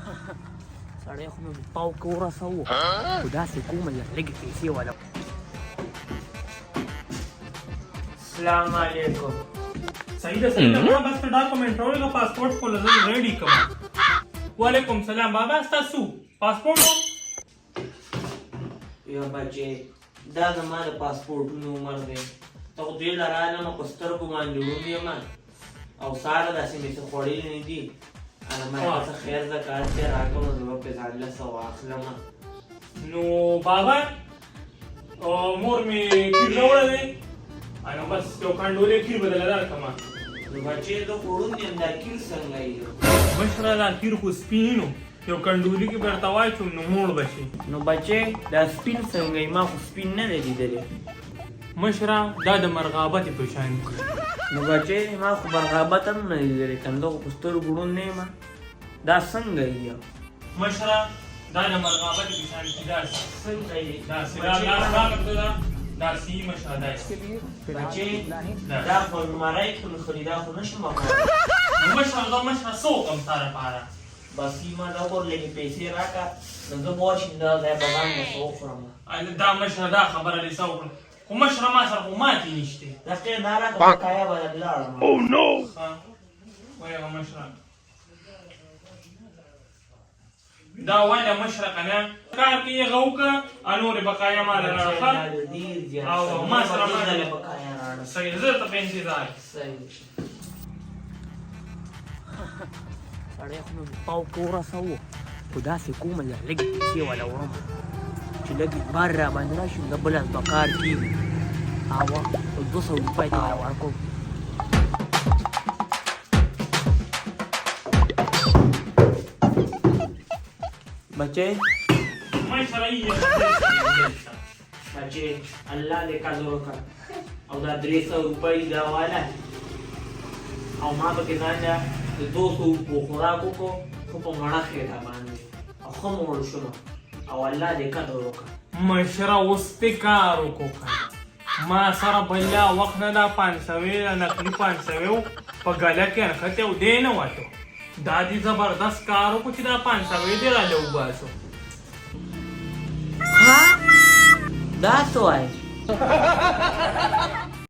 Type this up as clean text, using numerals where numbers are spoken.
سړی خو مې پاو کې ورسوو خو داسې کومه لږې پیسې والا. السلام علیکم. صحیح ده بس ته ډاکومنټ راوړه پاسپورټ خو لږ ریډي کوم. وعلیکم سلام بابا ستاسو پاسپورټ یا بچې دا زما د پاسپورټونو عمر دی ته خو دوی لرالمه په سترګو باندې ړوند یم او ساره داسې مې څه خوړلي نه دي انا ما څه خیر ده کار چې راکړم زه به پرې ځان له څه واخلمه. نو بابا مور مې کیر راوړی دی نو بس یو کنډولې کیر بدله درکړم. نو بچې زه خو ړوند یم دا کیر څنګه یي مشره دا کیر خو سپین نو یو کنډولي کې به درته واچوم نو موړ به شي. نو بچې دا سپین څنګه یي ما خو سپین نه دی لیدلی. مشره دا د مرغابتې په شان دي. نو بچې ما خو مرغابت هم نه لیدلی کنده خو په سترګو ړوند نه یم دا څنګه یي مشره دا د مرغابتې په شان دي. دا څنګه یي داسې داسې مشره داسې بچې دا خو نمری کړو خو دا خو نشم وکړلی. نو مشره زه مشره څه وکړم ستا لپاره بس ما دا خو لږې پیسې راکړه نو زه به واشم دا ځای به ځان څه وخورم. دا مشره دا خبره دې څه وکړم خو مشره ما سره خو ماتې نشته. دقیق دا راکړه بقایا به لاړم. وایه مشره دا وایه مشره که نه کار کې یې هغه وکړه نورې بقایا ما له راړه او ما سره صحیح زه ته په انتظار. سړی خو مې پاو کې ورسوو خو داسې کومه لږې پیسې والا وړم چې لږ بار را باندې راشي نو بله به کار کېږي اوه 200 روپۍ ته را ورکوم. بچې مشره یې بچې الله دې قدر وکړه او دا 300 روپۍ دا والا او ما پکې ځان له 200 خوراک وکړو خو په مړه خېټه باندې او ښه موړ شوم او الله دې قدر وکړه. مشره اوس دې کار وکړو ما سره بله وخت نه دا 500 نقلي 500 په ګله کې نښتې او دی نه وتو دا دې زبردست کار وکړو چې دا 500 دې راله وباسو. ها دا څه وایې